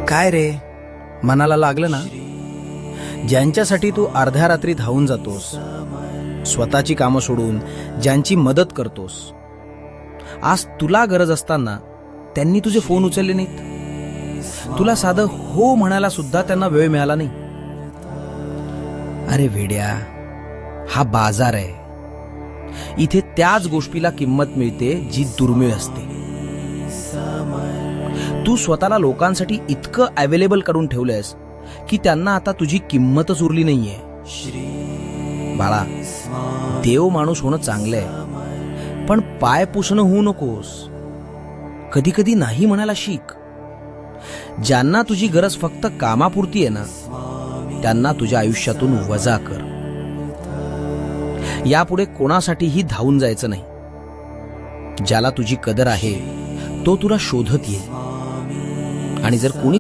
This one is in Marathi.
काय रे, मनाला लागलं ना? ज्यांच्यासाठी तू अर्ध्या रात्री धावून जातोस, स्वतःची कामं सोडून ज्यांची मदत करतोस, आज तुला गरज असताना त्यांनी तुझे फोन उचलले नाहीत. तुला साधं हो म्हणायला सुद्धा त्यांना वेळ मिळाला नाही. अरे वेड्या, हा बाजार आहे. इथे त्याच गोष्टीला किंमत मिळते जी दुर्मिळ असते. तू स्वतःला लोकांसाठी इतकं अवेलेबल करून ठेवलंयस की त्यांना आता तुझी किंमतच उरली नाहीये. बाळा, देव माणूस होणं चांगलं आहे, पण पाय पुसणं होऊ नकोस. कधी कधी नाही म्हणायला शिक. ज्यांना तुझी गरज फक्त कामापुरती आहे ना, त्यांना तुझ्या आयुष्यातून वजा कर. यापुढे कोणासाठीही धावून जायचं नाही. ज्याला तुझी कदर आहे तो तुला शोधत येईल. आणि जर कोणी